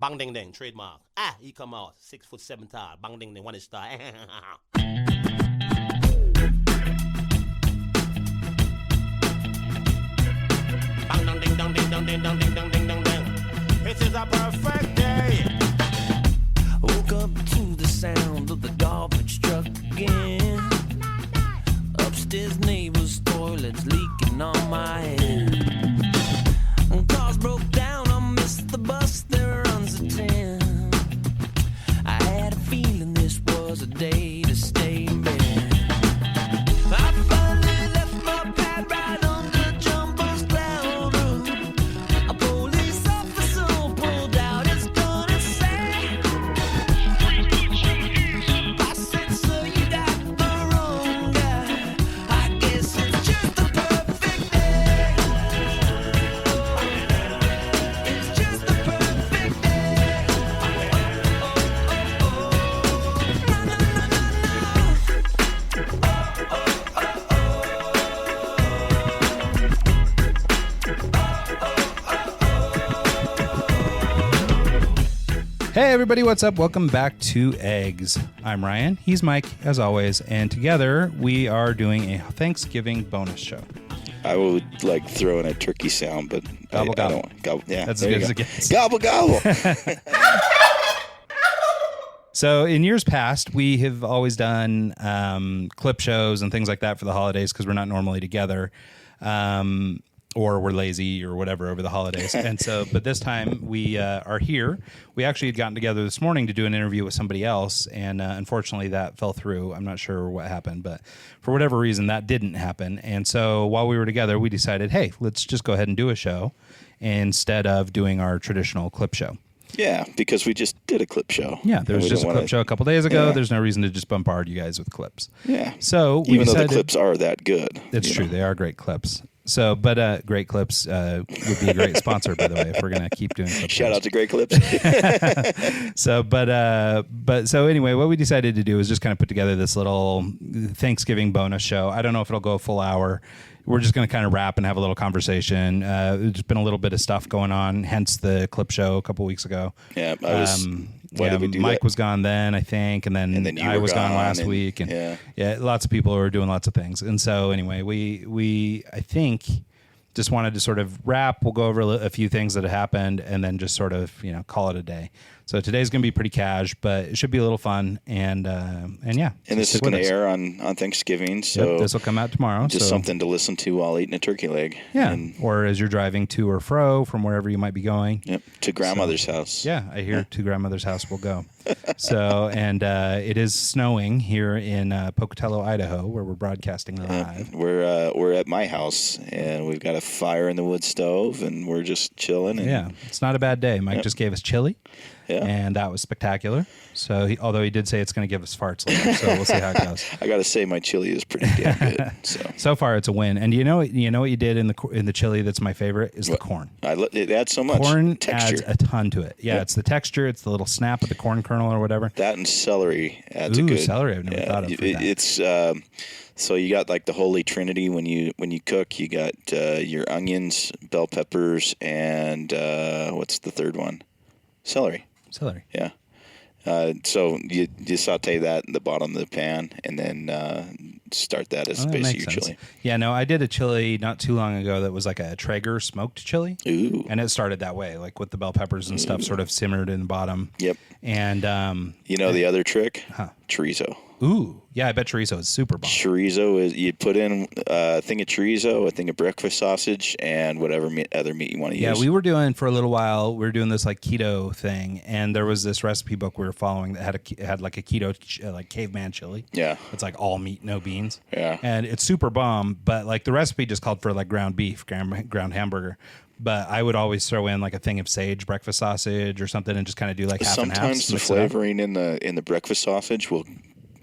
Bang ding ding, trademark. He come out 6'7" tall. Bang ding ding, 1 inch tall. Bang dong ding dong ding dong ding dong ding dong ding dong ding. It is a perfect day. Woke up to the sound of the garbage truck again. Upstairs neighbor's toilet's leaking on my head. Cars broke down, I missed the bus, there runs a 10. I had a feeling this was a day to stay in bed. I finally left my pad right under Jumbo's cloud roof. A police officer pulled out his gun and said, I said, sir, you got the wrong guy. I guess it's just a perfect day. It's just a perfect day. Na, na, na, na, Hey everybody, what's up? Welcome back to Eggs. I'm Ryan, he's Mike, as always, and together we are doing a Thanksgiving bonus show. I would like throw in a turkey sound, but Gobble, I gobble. don't. Gobble, yeah, That's as there good you as go. it gets. Gobble gobble. So in years past, we have always done clip shows and things like that for the holidays because we're not normally together. Or we're lazy or whatever over the holidays. And so, but this time we are here. We actually had gotten together this morning to do an interview with somebody else. And unfortunately that fell through. I'm not sure what happened, but for whatever reason that didn't happen. And so while we were together, we decided, hey, let's just go ahead and do a show instead of doing our traditional clip show. Yeah, because we just did a clip show. Yeah, there was We just a don't clip wanna- show a couple days ago. Yeah. There's no reason to just bombard you guys with clips. Yeah. So we Even though the decided, clips are that good. it's you true. know. They are great clips. So, but Great Clips would be a great sponsor, by the way, if we're going to keep doing clip Shout shows. out to Great Clips. So, but so anyway, what we decided to do is just kind of put together this little Thanksgiving bonus show. I don't know if it'll go a full hour. We're just going to kind of wrap and have a little conversation. There's been a little bit of stuff going on, hence the clip show a couple weeks ago. Yeah, I was. Why did we do Mike that? was gone then, I think, and then then you I were was gone gone, last and- week, and yeah. lots of people were doing lots of things. And so anyway, we I think just wanted to sort of wrap. We'll go over a few things that have happened, and then just sort of call it a day. So today's going to be pretty cash, but it should be a little fun, and yeah. And this is going to air on Thanksgiving, so Yep, this will come out tomorrow. just so, something to listen to while eating a turkey leg. yeah, And, or as you're driving to or fro from wherever you might be going. yep, to grandmother's house. Yeah, I hear to grandmother's house we'll go. So, and it is snowing here in Pocatello, Idaho, where we're broadcasting live. We're at my house, and we've got a fire in the wood stove, and we're just chilling. And, Yeah, it's not a bad day. Mike just gave us chili, Yeah. and that was spectacular. So, although he did say it's going to give us farts later, so we'll see how it goes. I got to say, my chili is pretty damn good. So far, it's a win. And you know what you did in the chili that's my favorite is the corn. It adds so much Corn texture. adds a ton to it. Yeah, Yep. It's the texture. It's the little snap of the corn kernel or whatever. That and celery adds Ooh, a good. celery, I've never thought of for that. It's so you got like the holy trinity when you cook. You got your onions, bell peppers, and what's the third one? Celery. Celery. Yeah. So you saute that in the bottom of the pan, and then start that as Oh, that basically makes your sense. chili. Yeah, no, I did a chili not too long ago that was like a Traeger smoked chili. Ooh. And it started that way, like with the bell peppers and stuff sort of simmered in the bottom. Yep. And You know the other trick? Chorizo. ooh, yeah, I bet chorizo is super bomb. Chorizo is you put in a thing of chorizo, a thing of breakfast sausage, and whatever other meat you want to Yeah, use. we were doing for a little while. We were doing this like keto thing, and there was this recipe book we were following that had like a keto like caveman chili. Yeah. It's like all meat, no beans. Yeah. And it's super bomb, but like the recipe just called for like ground beef, ground hamburger. But I would always throw in like a thing of sage breakfast sausage or something, and just kind of do like half and half. Sometimes the flavoring in the breakfast sausage will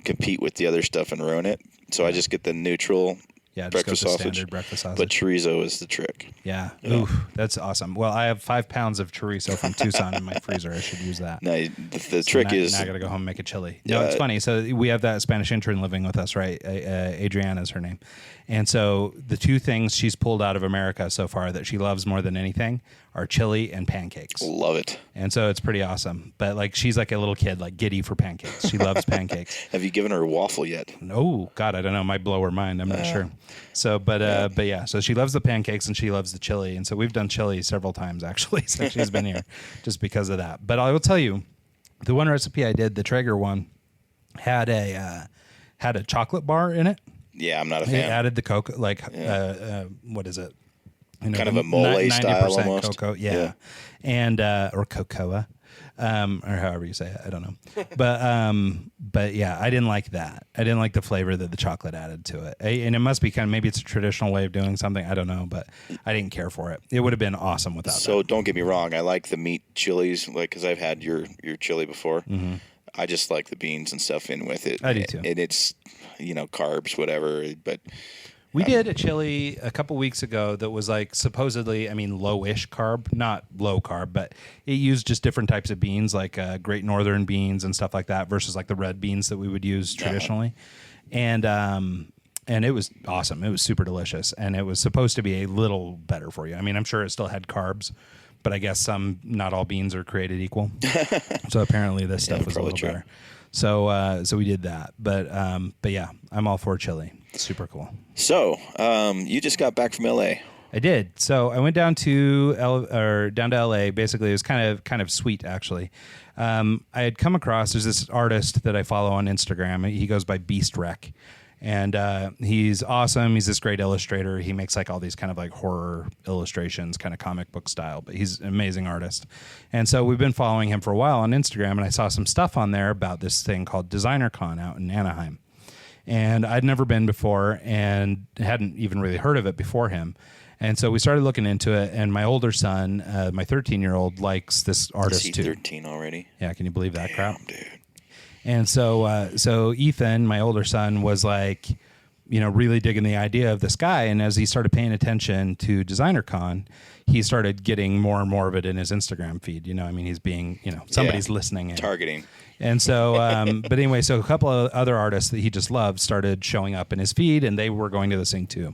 compete with the other stuff and ruin it. So I just get the neutral Yeah, just breakfast goes to sausage. standard breakfast sausage. But chorizo is the trick. Yeah. Oof, that's awesome. Well, I have 5 pounds of chorizo from Tucson in my freezer. I should use that. Now the trick is now I got to go home and make a chili. No, it's funny. So we have that Spanish intern living with us, right? Adriana is her name. And so the 2 things she's pulled out of America so far that she loves more than anything are chili and pancakes. Love it. And so it's pretty awesome. But like she's like a little kid, like giddy for pancakes. She loves pancakes. Have you given her a waffle yet? Oh God, I don't know. Might blow her mind. I'm not sure. So, but yeah. So she loves the pancakes and she loves the chili. And so we've done chili several times actually since she's been here, just because of that. But I will tell you, the one recipe I did, the Traeger one, had a chocolate bar in it. Yeah, I'm not a fan. It added the cocoa, like what is it? You know, Kind of a mole style almost. Cocoa, yeah. And or cocoa, or however you say it. I don't know, but yeah, I didn't like that. I didn't like the flavor that the chocolate added to it. And it must be kind of, maybe it's a traditional way of doing something. I don't know, but I didn't care for it. It would have been awesome without. So that. Don't get me wrong. I like the meat chilies, like because I've had your chili before. Mm-hmm. I just like the beans and stuff in with it. I do too. And it's, carbs, whatever. But we did a chili a couple weeks ago that was like supposedly, low-ish carb, not low carb, but it used just different types of beans, like Great Northern beans and stuff like that, versus like the red beans that we would use traditionally. And it was awesome. It was super delicious, and it was supposed to be a little better for you. I'm sure it still had carbs, but I guess not all beans are created equal. So apparently this stuff was a little better. So we did that, but yeah, I'm all for chili. Super cool. So you just got back from LA. I did. So I went down to LA. Basically, it was kind of sweet actually. I had come across, there's this artist that I follow on Instagram. He goes by Beast Rec. And he's awesome. He's this great illustrator. He makes like all these kind of like horror illustrations, kind of comic book style, but he's an amazing artist. And so we've been following him for a while on Instagram, and I saw some stuff on there about this thing called DesignerCon out in Anaheim. And I'd never been before and hadn't even really heard of it before him. And so we started looking into it, and my older son, my 13-year-old, likes this artist too. Is he 13 already? Yeah, can you believe that crap? Dude. And so Ethan, my older son, was like, really digging the idea of this guy. And as he started paying attention to DesignerCon, he started getting more and more of it in his Instagram feed. He's being, somebody's listening in. Targeting. And so, but anyway, so a couple of other artists that he just loved started showing up in his feed, and they were going to this thing too.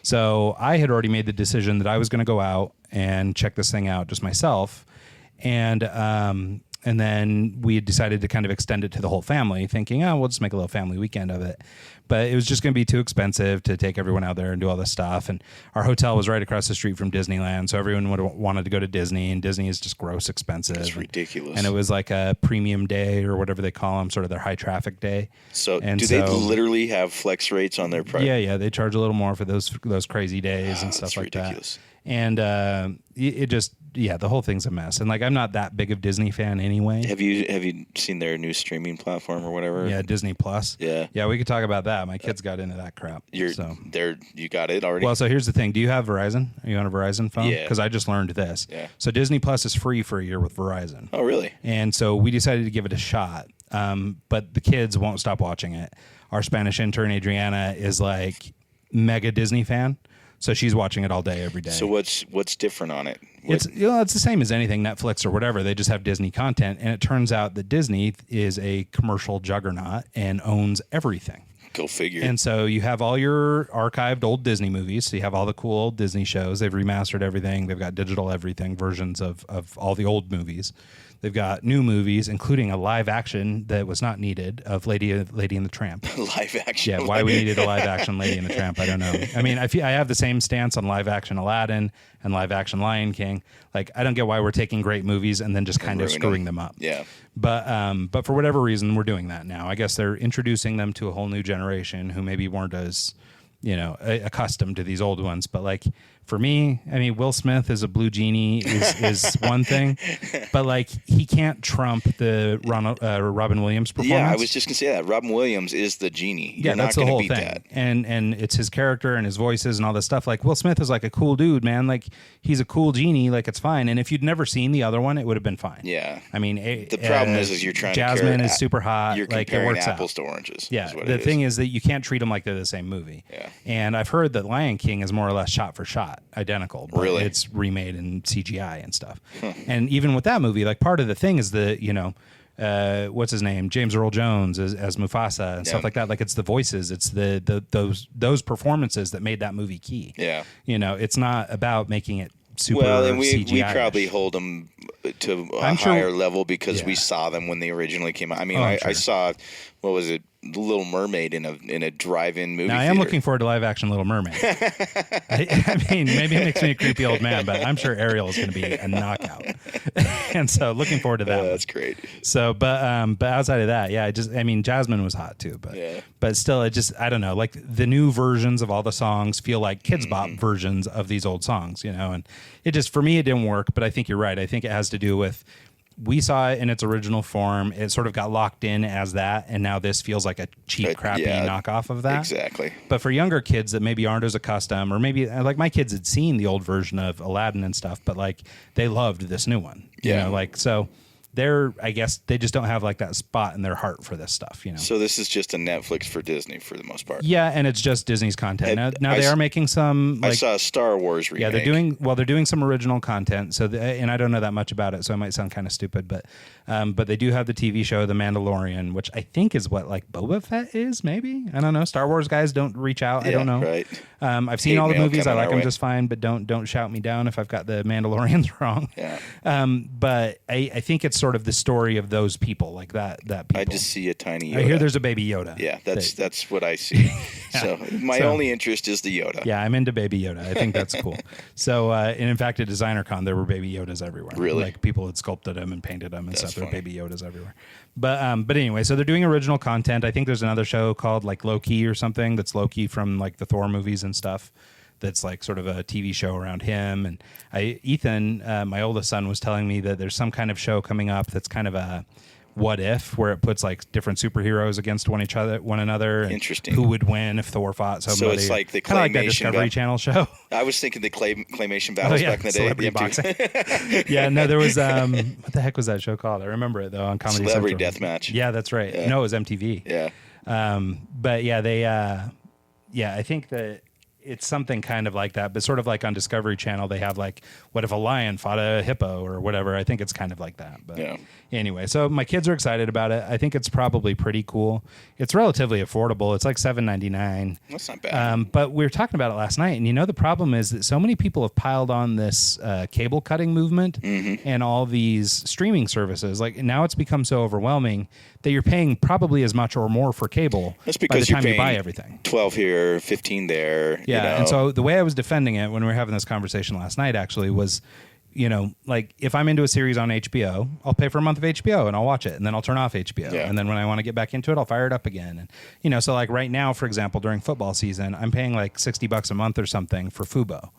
So I had already made the decision that I was going to go out and check this thing out just myself. And then we had decided to kind of extend it to the whole family, thinking, we'll just make a little family weekend of it. But it was just going to be too expensive to take everyone out there and do all this stuff. And our hotel was right across the street from Disneyland, so everyone would have wanted to go to Disney, and Disney is just gross expensive. It's ridiculous. And it was like a premium day or whatever they call them, sort of their high traffic day. So they literally have flex rates on their price? Yeah, they charge a little more for those crazy days and stuff like ridiculous. That. And it just, the whole thing's a mess. And like, I'm not that big of Disney fan anyway. Have you seen their new streaming platform or whatever? Yeah, Disney Plus. Yeah, we could talk about that. My kids got into that crap. You got it already? Well, so here's the thing. Do you have Verizon? Are you on a Verizon phone? Yeah. Because I just learned this. Yeah. So Disney Plus is free for a year with Verizon. Oh, really? And so we decided to give it a shot. But the kids won't stop watching it. Our Spanish intern, Adriana, is like mega Disney fan. So she's watching it all day, every day. So what's different on it? It's the same as anything, Netflix or whatever. They just have Disney content, and it turns out that Disney is a commercial juggernaut and owns everything. Go figure. And so you have all your archived old Disney movies. So you have all the cool old Disney shows. They've remastered everything. They've got digital everything versions of all the old movies. They've got new movies, including a live action that was not needed of Lady and the Tramp. Live action? Yeah, why we needed a live action Lady and the Tramp, I don't know. I have the same stance on live action Aladdin and live action Lion King. Like, I don't get why we're taking great movies and then just kind of screwing them up. Yeah. But for whatever reason, we're doing that now. I guess they're introducing them to a whole new generation who maybe weren't as, accustomed to these old ones. But like, for me, Will Smith as a blue genie is one thing, but like, he can't trump the Robin Williams performance. Yeah, I was just gonna say that Robin Williams is the genie. You're that's not the gonna whole beat thing. That. And it's his character and his voices and all this stuff. Like, Will Smith is like a cool dude, man. Like, he's a cool genie. Like, it's fine. And if you'd never seen the other one, it would have been fine. Yeah. The problem is you're trying. Jasmine is super hot. You're like, comparing it works apples out. to oranges. Yeah. The thing is that you can't treat them like they're the same movie. Yeah. And I've heard that Lion King is more or less shot for shot identical. But really? It's remade in CGI and stuff. And even with that movie, like, part of the thing is what's his name? James Earl Jones as Mufasa and stuff like that. Like, it's the voices, it's those performances that made that movie key. Yeah. It's not about making it super Well, and we CGI-ish. probably hold them to a I'm sure- higher level because we Yeah. saw them when they originally came out. I mean, Oh, I'm I sure. saw, what was it, The Little Mermaid in a drive-in movie Now, I theater. am looking forward to live action Little Mermaid. I mean, maybe it makes me a creepy old man, but I'm sure Ariel is going to be a knockout. And so looking forward to that. one. That's great. So, but outside of that, yeah, I mean, Jasmine was hot too, but still, I don't know, like the new versions of all the songs feel like Kids Bop versions of these old songs, and it just, for me, it didn't work, but I think you're right. I think it has to do with, we saw it in its original form. It sort of got locked in as that, and now this feels like a cheap, crappy knockoff of that. Exactly. But for younger kids that maybe aren't as accustomed, or maybe like my kids had seen the old version of Aladdin and stuff, but like they loved this new one. So I guess they just don't have like that spot in their heart for this stuff, So this is just a Netflix for Disney for the most part. Yeah, and it's just Disney's content. Now they are making some. Like, I saw a Star Wars remake. Yeah, they're doing some original content. So, and I don't know that much about it, so I might sound kind of stupid, but they do have the TV show The Mandalorian, which I think is what like Boba Fett is. Maybe, I don't know. Star Wars guys don't reach out. I don't know. Right. I've seen all the movies. I like them just fine, but don't shout me down if I've got the Mandalorians wrong. Yeah. But I think it's sort of the story of those people, like that people. I just see a tiny Yoda. I hear there's a baby Yoda. Yeah, that's what I see. So my only interest is the Yoda. Yeah, I'm into Baby Yoda. I think that's cool. So, and in fact, at DesignerCon, there were Baby Yodas everywhere. Really? Like people had sculpted them and painted them and stuff. There were funny. Baby Yodas everywhere. But anyway, so they're doing original content. I think there's another show called like Loki or something that's Loki from like the Thor movies and stuff. That's like sort of a TV show around him. And Ethan, my oldest son, was telling me that there's some kind of show coming up that's kind of a what if, where it puts like different superheroes against one another. And interesting. Who would win if Thor fought somebody? So it's like the kind of like that claymation Discovery Channel show. I was thinking the claymation battles back in the day. Celebrity boxing. Yeah, no, there was what the heck was that show called? I remember it though on Comedy Celebrity Central. Deathmatch. Yeah, that's right. Yeah. No, it was MTV. Yeah. But yeah, they I think that it's something kind of like that, but sort of like on Discovery Channel, they have like, what if a lion fought a hippo or whatever? I think it's kind of like that. But anyway, so my kids are excited about it. I think it's probably pretty cool. It's relatively affordable. It's like $7.99. That's not bad. But we were talking about it last night, and the problem is that so many people have piled on this cable cutting movement and all these streaming services. Like now it's become so overwhelming that you're paying probably as much or more for cable That's by the because you're time you paying buy everything. 12 here, 15 there. Yeah, and so the way I was defending it when we were having this conversation last night actually was, like if I'm into a series on HBO, I'll pay for a month of HBO and I'll watch it, and then I'll turn off HBO. Yeah. And then when I want to get back into it, I'll fire it up again. And, so like right now, for example, during football season, I'm paying like $60 a month or something for Fubo.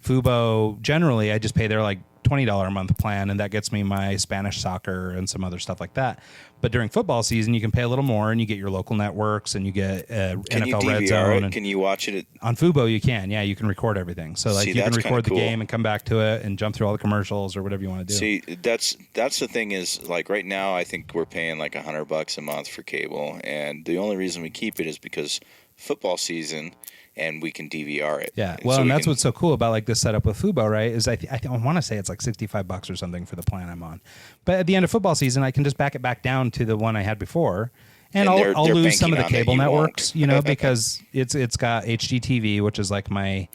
Fubo, generally, I just pay their like $20 a month plan, and that gets me my Spanish soccer and some other stuff like that. But during football season, you can pay a little more, and you get your local networks, and you get Can NFL you Red DVR Zone. it? Can you watch it? On Fubo, you can. Yeah, you can record everything. So like See, you can that's record kinda the cool. game and come back to it and jump through all the commercials or whatever you want to do. See, that's the thing is like right now I think we're paying like $100 a month for cable, and the only reason we keep it is because football season and we can DVR it. Yeah, well, so and we that's can- what's so cool about like this setup with Fubo, right? Is I want to say it's like $65 or something for the plan I'm on, but at the end of football season, I can just back it back down to the one I had before, and And I'll they're lose some of the banking on that cable you networks, because it's got HDTV, which is like my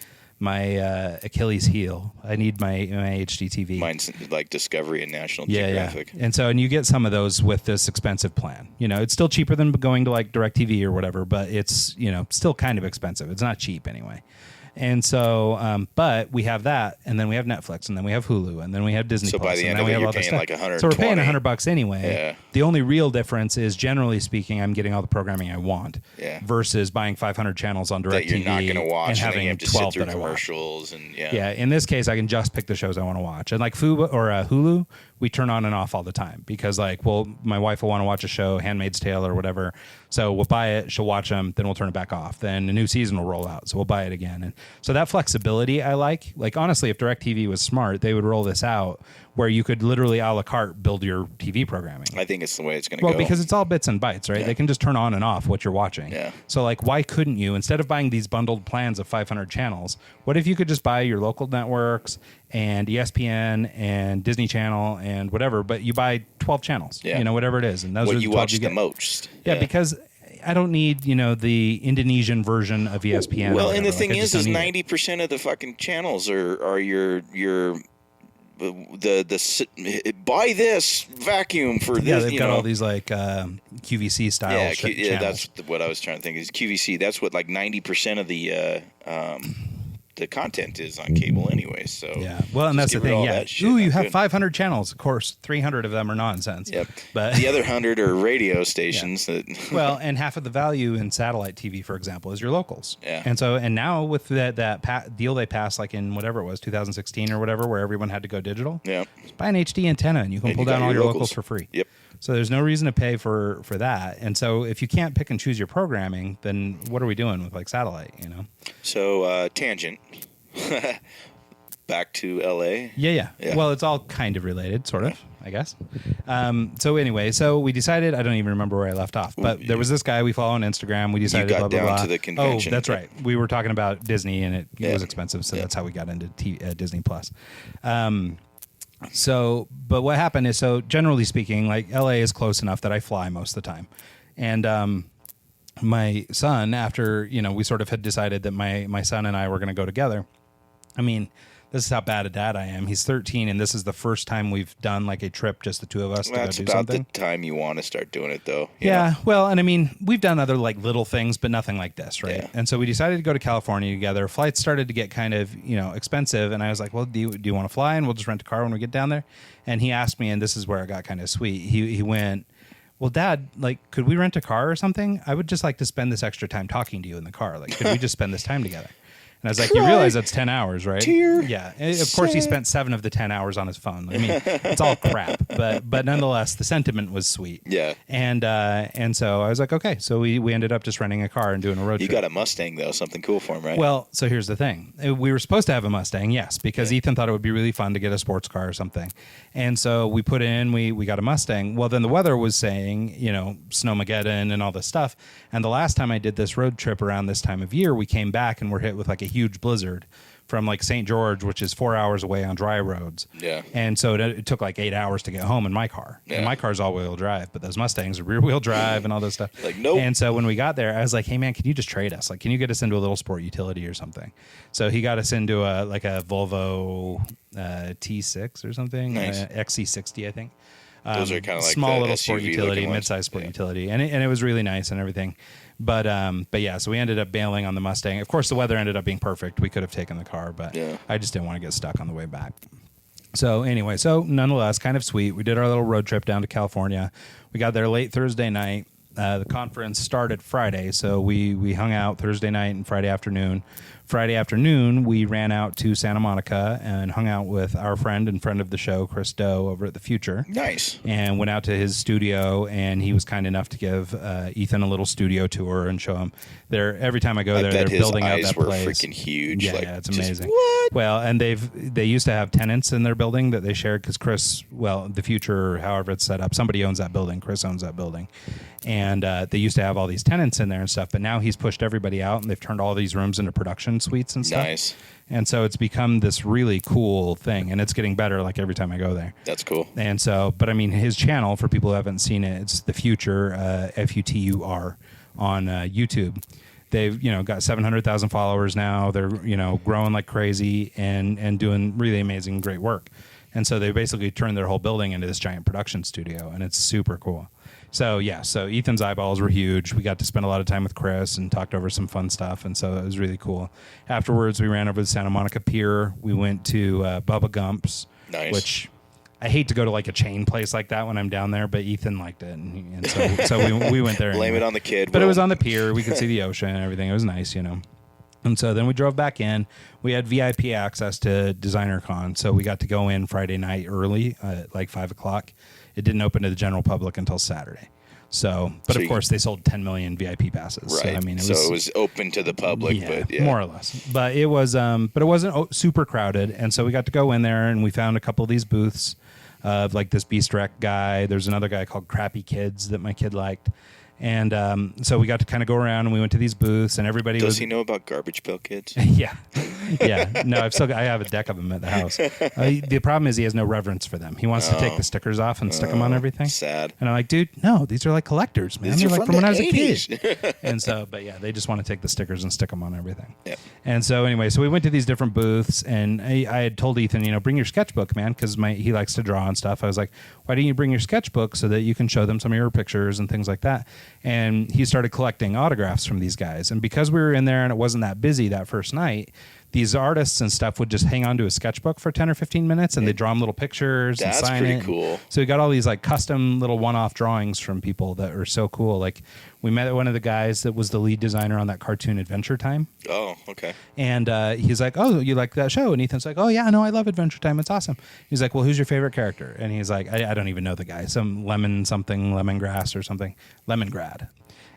Achilles heel. I need my HDTV. Mine's like Discovery and National Yeah. Geographic. And you get some of those with this expensive plan. It's still cheaper than going to like DirecTV or whatever, but it's, still kind of expensive. It's not cheap anyway. And so, but we have that, and then we have Netflix, and then we have Hulu, and then we have Disney So Plus, by the and end then of we it, have you're all this paying stuff. like $120. So we're paying $100 anyway. Yeah. The only real difference is, generally speaking, I'm getting all the programming I want. Yeah. Versus buying 500 channels on DirecTV That you're not going to watch, and and then having you have to 12 sit through that I watch. commercials and Yeah, in this case, I can just pick the shows I want to watch. And like Fubo or Hulu, we turn on and off all the time because my wife will want to watch a show, Handmaid's Tale or whatever. So we'll buy it, she'll watch them, then we'll turn it back off. Then a new season will roll out, so we'll buy it again. And so that flexibility I like. Like honestly, if DirecTV was smart, they would roll this out where you could literally a la carte build your TV programming. I think it's the way it's going to Well, go. because it's all bits and bytes, right? Yeah. They can just turn on and off what you're watching. Yeah. So, why couldn't you, instead of buying these bundled plans of 500 channels, what if you could just buy your local networks and ESPN and Disney Channel and whatever, but you buy 12 channels, Yeah. whatever it is. And those what are you the 12 watch you the get. most. Yeah, because I don't need, the Indonesian version of ESPN. Well, or and the whatever. thing Like, I just is don't need it. 90% of the fucking channels are your buy this vacuum for this. Yeah, they've got all these like QVC style channels. That's what I was trying to think is QVC. That's what like 90% of the content is on cable anyway. So yeah, well, and that's the thing. Yeah, you have 500 channels. Of course, 300 of them are nonsense. Yep. But the other 100 are radio stations that. Well, and half of the value in satellite TV, for example, is your locals. Yeah. And now with that deal they passed, like in whatever it was, 2016 or whatever, where everyone had to go digital. Yeah. Just buy an HD antenna and you can pull down all your locals for free. Yep. So there's no reason to pay for that. And so if you can't pick and choose your programming, then what are we doing with like satellite? So tangent. Back to LA. Yeah. Well, it's all kind of related, sort of, I guess. So anyway, we decided, I don't even remember where I left off, but there was this guy we follow on Instagram. We decided, you got blah, blah, down blah. to the convention. Oh, that's right. We were talking about Disney and it was expensive. So that's how we got into Disney Plus. But what happened is, generally speaking, like LA is close enough that I fly most of the time. And, my son, after, we sort of had decided that my son and I were going to go together. I mean, this is how bad a dad I am. He's 13, and this is the first time we've done like a trip, just the two of us to go do something. That's about the time you want to start doing it, though. Yeah, well, and I mean, we've done other like little things, but nothing like this, right? Yeah. And so we decided to go to California together. Flights started to get kind of, expensive, and I was like, well, do you want to fly? And we'll just rent a car when we get down there. And he asked me, and this is where it got kind of sweet. He went, well, Dad, like, could we rent a car or something? I would just like to spend this extra time talking to you in the car. Like, could we just spend this time together? And I was like, you realize that's 10 hours, right? Yeah. And of course, he spent 7 of the 10 hours on his phone. I mean, it's all crap, but nonetheless, the sentiment was sweet. Yeah. And so I was like, okay. So we ended up just renting a car and doing a road trip. You got a Mustang, though. Something cool for him, right? Well, so here's the thing. We were supposed to have a Mustang, yes, because Ethan thought it would be really fun to get a sports car or something. And so we put in, we got a Mustang. Well, then the weather was saying, Snowmageddon and all this stuff. And the last time I did this road trip around this time of year, we came back and we're hit with like a huge blizzard from like St. George, which is 4 hours away on dry roads. Yeah. And so it took like 8 hours to get home in my car. Yeah. And my car's all-wheel drive, but those Mustangs are rear-wheel drive and all this stuff. Like, nope. And so when we got there, I was like, hey, man, can you just trade us? Like, can you get us into a little sport utility or something? So he got us into a Volvo T6 or something, nice. XC60, I think. Those are kind of like small little SUV sport utility, looking ones. mid-sized sport utility, and it was really nice and everything. But yeah, so we ended up bailing on the Mustang. Of course, the weather ended up being perfect. We could have taken the car, but I just didn't want to get stuck on the way back. So anyway, nonetheless, kind of sweet. We did our little road trip down to California. We got there late Thursday night. The conference started Friday, so we hung out Thursday night and Friday afternoon. Friday afternoon, we ran out to Santa Monica and hung out with our friend and friend of the show, Chris Doe, over at The Future. Nice. And went out to his studio, and he was kind enough to give Ethan a little studio tour and show him. Every time I go there, they're building out that place. I bet his eyes were freaking huge. Yeah, it's amazing. What? Well, and they used to have tenants in their building that they shared because Chris, The Future, however it's set up, somebody owns that building. Chris owns that building. And they used to have all these tenants in there and stuff, but now he's pushed everybody out, and they've turned all these rooms into production suites and stuff. Nice. And so it's become this really cool thing, and it's getting better like every time I go there. That's cool. And so, but I mean, his channel, for people who haven't seen it, it's The Future, Futur, on YouTube. They've, got 700,000 followers now. They're, growing like crazy and doing really amazing, great work. And so they basically turned their whole building into this giant production studio, and it's super cool. So yeah, so Ethan's eyeballs were huge. We got to spend a lot of time with Chris and talked over some fun stuff, and so it was really cool. Afterwards, we ran over to Santa Monica Pier. We went to Bubba Gump's, nice. Which I hate to go to like a chain place like that when I'm down there, but Ethan liked it, and so we went there. Blame it on the kid. But it was on the pier. We could see the ocean and everything. It was nice, And so then we drove back in. We had VIP access to DesignerCon, so we got to go in Friday night early, at like 5 o'clock. It didn't open to the general public until Saturday. So, but of course, they sold 10 million VIP passes. Right. So, I mean, it was open to the public, but more or less. But it wasn't super crowded, and so we got to go in there, and we found a couple of these booths of like this Beast Rec guy. There's another guy called Crappy Kids that my kid liked. And so we got to kind of go around and we went to these booths and everybody Does he know about Garbage Pail Kids? Yeah. No, I have a deck of them at the house. The problem is he has no reverence for them. He wants to take the stickers off and stick them on everything. Sad. And I'm like, dude, no, these are like collectors, man. These They're are like from from when the I was a 80s. kid. And so, but yeah, they just want to take the stickers and stick them on everything. Yep. And so anyway, so we went to these different booths and I had told Ethan, bring your sketchbook, man, because he likes to draw and stuff. I was like, why don't you bring your sketchbook so that you can show them some of your pictures and things like that? And he started collecting autographs from these guys. And because we were in there and it wasn't that busy that first night, these artists and stuff would just hang on to a sketchbook for 10 or 15 minutes and they draw them little pictures and sign it. That's pretty cool. So we got all these like custom little one-off drawings from people that are so cool. Like we met one of the guys that was the lead designer on that cartoon Adventure Time. Oh, okay. And he's like, oh, you like that show? And Ethan's like, oh, yeah, no, I love Adventure Time. It's awesome. He's like, well, who's your favorite character? And he's like, I don't even know the guy. Some lemongrass or something. Lemongrad.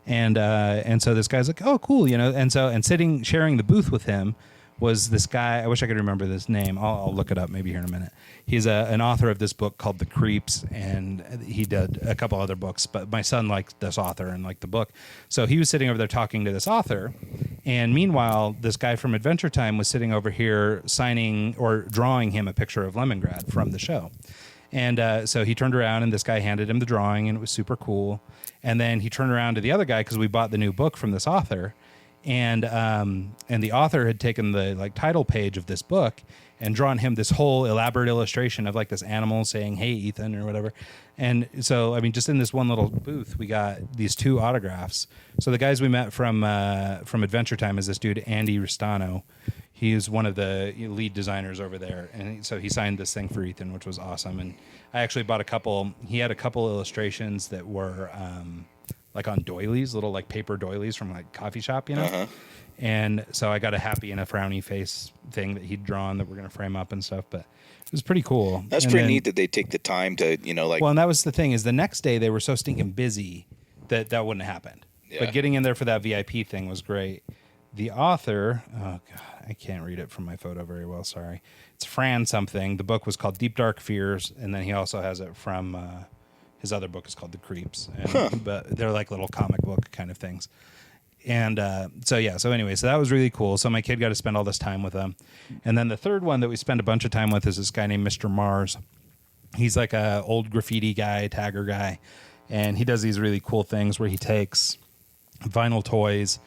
And so this guy's like, oh, cool, and sharing the booth with him was this guy. I wish I could remember this name. I'll look it up maybe here in a minute. He's an author of this book called The Creeps, and he did a couple other books, but my son liked this author and liked the book. So he was sitting over there talking to this author, and meanwhile, this guy from Adventure Time was sitting over here signing or drawing him a picture of Lemongrad from the show. And so he turned around and this guy handed him the drawing and it was super cool. And then he turned around to the other guy because we bought the new book from this author. And the author had taken the like title page of this book and drawn him this whole elaborate illustration of like this animal saying, hey, Ethan, or whatever. And so, I mean, just in this one little booth, we got these 2 autographs. So the guys we met from Adventure Time is this dude, Andy Ristano. He is one of the lead designers over there. And so he signed this thing for Ethan, which was awesome. And I actually bought he had a couple illustrations that were like on doilies, little like paper doilies from like coffee shop, Uh-huh. And so I got a happy and a frowny face thing that he'd drawn that we're going to frame up and stuff. But it was pretty cool. That's pretty neat that they take the time to, like. Well, and that was the thing is the next day they were so stinking busy that wouldn't have happened. Yeah. But getting in there for that VIP thing was great. The author, oh God, I can't read it from my photo very well. Sorry. It's Fran something. The book was called Deep Dark Fears. And then he also has it from his other book is called The Creeps. But they're like little comic book kind of things. And so anyway, so that was really cool. So my kid got to spend all this time with them. And then the third one that we spent a bunch of time with is this guy named Mr. Mars. He's like a old graffiti guy, tagger guy. And he does these really cool things where he takes vinyl toys.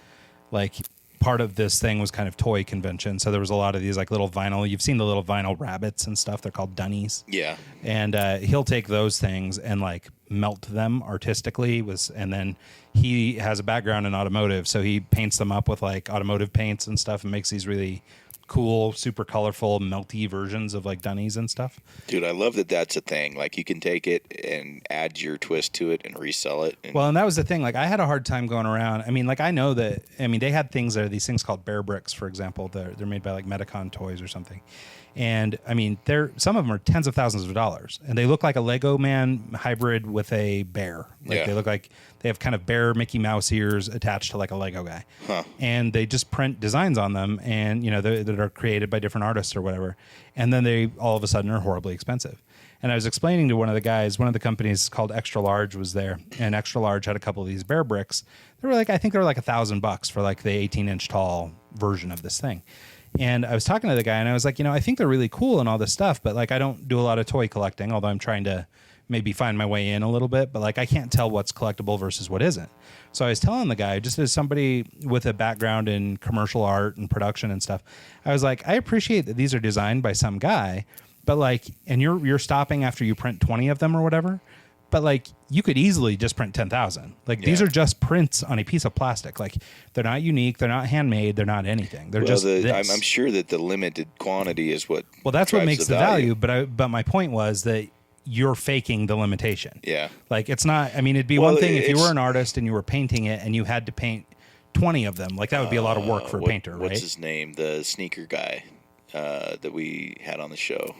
Like part of this thing was kind of toy convention. So there was a lot of these like little vinyl. You've seen the little vinyl rabbits and stuff. They're called dunnies. Yeah. And he'll take those things and like melt them artistically and then he has a background in automotive, so he paints them up with like automotive paints and stuff and makes these really cool, super colorful, melty versions of like dunnies and stuff. Dude, I love that that's a thing. Like you can take it and add your twist to it and resell it. Well, and that was the thing. Like I had a hard time going around. I mean, like I know that. I mean, they had things there. These things called bear bricks, for example. They're made by like Metacon Toys or something. And I mean, some of them are tens of thousands of dollars, and they look like a Lego man hybrid with a bear. Like They look like they have kind of bear Mickey Mouse ears attached to like a Lego guy. Huh. And they just print designs on them, and that are created by different artists or whatever. And then they all of a sudden are horribly expensive. And I was explaining to one of the guys, one of the companies called Extra Large was there, and Extra Large had a couple of these bear bricks. They were like, I think they were like $1,000 for like the 18-inch tall version of this thing. And I was talking to the guy and I was like, I think they're really cool and all this stuff, but like I don't do a lot of toy collecting, although I'm trying to maybe find my way in a little bit, but like I can't tell what's collectible versus what isn't. So I was telling the guy, just as somebody with a background in commercial art and production and stuff, I was like, I appreciate that these are designed by some guy, but like, and you're stopping after you print 20 of them or whatever. But like you could easily just print 10,000. Like these are just prints on a piece of plastic. Like they're not unique, they're not handmade, they're not anything. They're just this. I'm sure that the limited quantity is what. Well, that's what makes the value. But my point was that you're faking the limitation. Yeah. Like it's not. I mean, it'd be one thing if you were an artist and you were painting it and you had to paint 20 of them. Like that would be a lot of work for a painter, right? What's his name? The sneaker guy that we had on the show.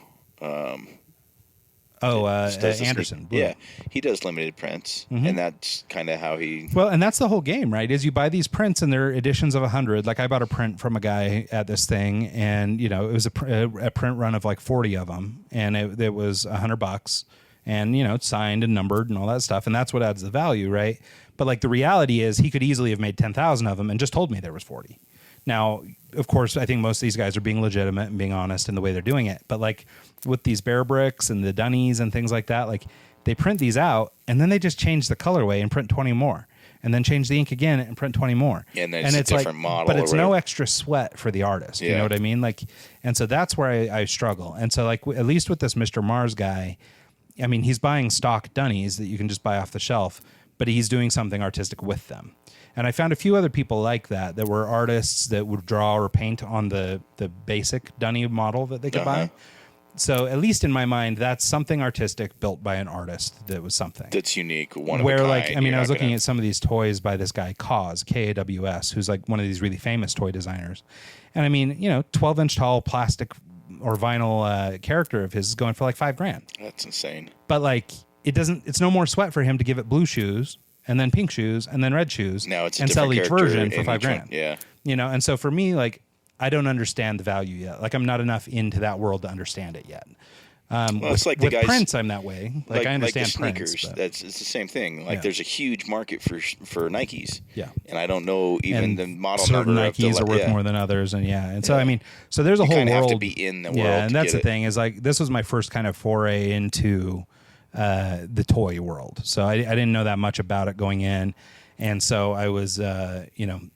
Anderson. Yeah, he does limited prints, and that's kind of how he. Well, and that's the whole game, right? Is you buy these prints and they're editions of 100. Like I bought a print from a guy at this thing, and it was a print run of like 40 of them, and it was $100. and it's signed and numbered and all that stuff, and that's what adds the value, right? But like the reality is, he could easily have made 10,000 of them and just told me there was 40. Now, of course, I think most of these guys are being legitimate and being honest in the way they're doing it. But like with these Bear Bricks and the Dunnies and things like that, like they print these out and then they just change the colorway and print 20 more. And then change the ink again and print 20 more. And then it's a different model. But it's no extra sweat for the artist. You know what I mean? Like, and so that's where I struggle. And so like, at least with this Mr. Mars guy, I mean, he's buying stock Dunnies that you can just buy off the shelf, but he's doing something artistic with them. And I found a few other people like that were artists that would draw or paint on the basic Dunny model that they could buy. So at least in my mind, that's something artistic built by an artist that was something that's unique. One of where a kind. Like, I mean, I was looking at some of these toys by this guy Kaws, Kaws, who's like one of these really famous toy designers. And I mean, 12-inch tall plastic or vinyl character of his is going for like $5,000. That's insane. But like, it's no more sweat for him to give it blue shoes and then pink shoes and then red shoes. Now it's and sell each version for $5,000. Yeah. And so for me, like, I don't understand the value yet. Like, I'm not enough into that world to understand it yet. Well, it's like the with guys, prints, I'm that way. Like I understand like the sneakers. prints. It's the same thing. Like there's a huge market for Nikes. Yeah. And I don't know even the model certain number. Nikes are worth more than others, and so I mean, so there's a whole world. You have to be in the world. Yeah, and that's the thing is like this was my first kind of foray into the toy world. So I didn't know that much about it going in. And so I was, I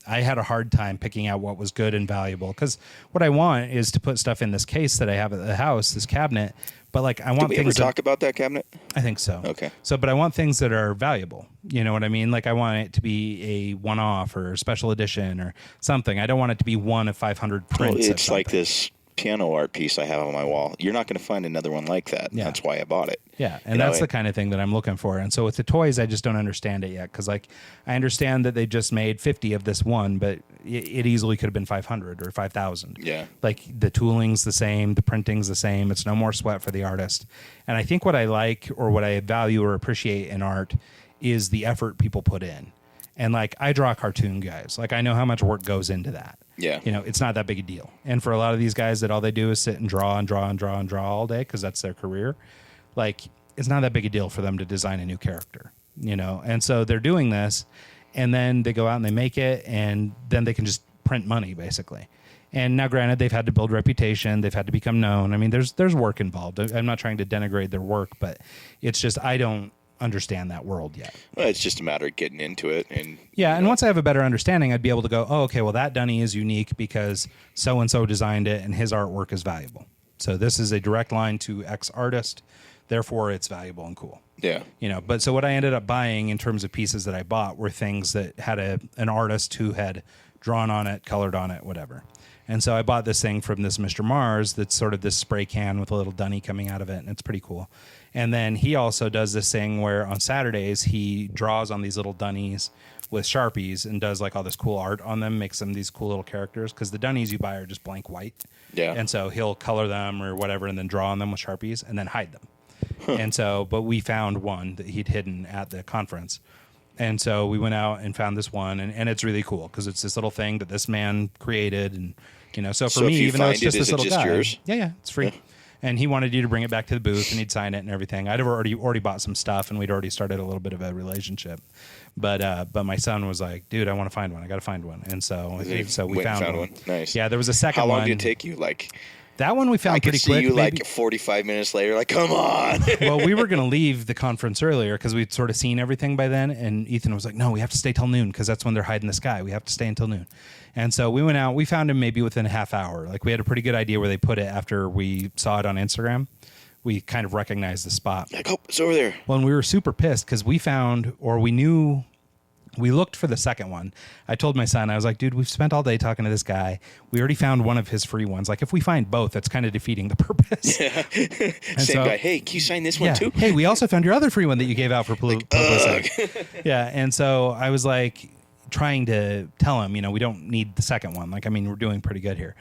had a hard time picking out what was good and valuable because what I want is to put stuff in this case that I have at the house, this cabinet. But like, I want things. Did we ever talk about that cabinet? I think so. Okay. So, but I want things that are valuable. You know what I mean? Like, I want it to be a one-off or a special edition or something. I don't want it to be one of 500 prints. Well, it's like this piano art piece I have on my wall. You're not going to find another one like that. Yeah. That's why I bought it. Yeah, and that's the kind of thing that I'm looking for. And so with the toys, I just don't understand it yet because, like, I understand that they just made 50 of this one, but it easily could have been 500 or 5,000. Yeah. Like, the tooling's the same, the printing's the same. It's no more sweat for the artist. And I think what I like or what I value or appreciate in art is the effort people put in. And, like, I draw cartoon guys. Like, I know how much work goes into that. Yeah. It's not that big a deal. And for a lot of these guys that all they do is sit and draw and draw and draw and draw all day because that's their career, like, it's not that big a deal for them to design a new character, And so they're doing this, and then they go out and they make it, and then they can just print money, basically. And now, granted, they've had to build reputation. They've had to become known. I mean, there's work involved. I'm not trying to denigrate their work, but it's just I don't understand that world yet. Well, it's just a matter of getting into it. And once I have a better understanding, I'd be able to go, oh, okay, well, that Dunny is unique because so-and-so designed it and his artwork is valuable. So this is a direct line to X artist, therefore it's valuable and cool. Yeah. But so what I ended up buying in terms of pieces that I bought were things that had an artist who had drawn on it, colored on it, whatever. And so I bought this thing from this Mr. Mars that's sort of this spray can with a little Dunny coming out of it, and it's pretty cool. And then he also does this thing where on Saturdays he draws on these little Dunnies with Sharpies and does like all this cool art on them, makes them these cool little characters because the Dunnies you buy are just blank white. Yeah. And so he'll color them or whatever and then draw on them with Sharpies and then hide them. And so, but we found one that he'd hidden at the conference. And so we went out and found this one, and it's really cool because it's this little thing that this man created. And, so for me, even though it's just this little guy. Yours? Yeah, it's free. Yeah. And he wanted you to bring it back to the booth, and he'd sign it and everything. I'd already bought some stuff, and we'd already started a little bit of a relationship. But my son was like, "Dude, I want to find one. I got to find one." And so we found one. Nice. Yeah, there was a second one. How long did it take you? Like that one we found pretty quick. I could see you like 45 minutes later, like, come on. Well, we were going to leave the conference earlier because we'd sort of seen everything by then. And Ethan was like, no, we have to stay till noon because that's when they're hiding this guy. We have to stay until noon. And so we went out. We found him maybe within a half hour. Like, we had a pretty good idea where they put it after we saw it on Instagram. We kind of recognized the spot. Like, oh, it's over there. Well, and we were super pissed because we knew... We looked for the second one. I told my son, I was like, dude, we've spent all day talking to this guy. We already found one of his free ones. Like, if we find both, that's kind of defeating the purpose. Yeah. Same guy. Hey, can you sign this one too? Hey, we also found your other free one that you gave out for publicity. Yeah. And so I was like trying to tell him, we don't need the second one. Like, I mean, we're doing pretty good here.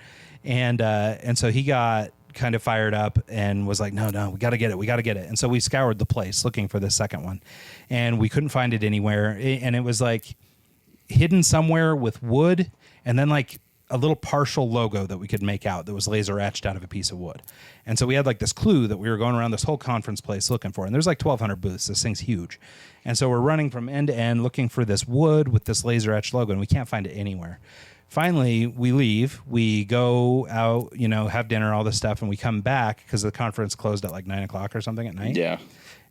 And so he got kind of fired up and was like, no, we got to get it. And so we scoured the place looking for the second one, and we couldn't find it anywhere. And it was like hidden somewhere with wood, and then like a little partial logo that we could make out that was laser etched out of a piece of wood. And so we had like this clue that we were going around this whole conference place looking for. And there's like 1,200 booths. This thing's huge. And so we're running from end to end looking for this wood with this laser etched logo, and we can't find it anywhere. Finally, we leave. We go out, have dinner, all this stuff, and we come back because the conference closed at like 9 o'clock or something at night. Yeah.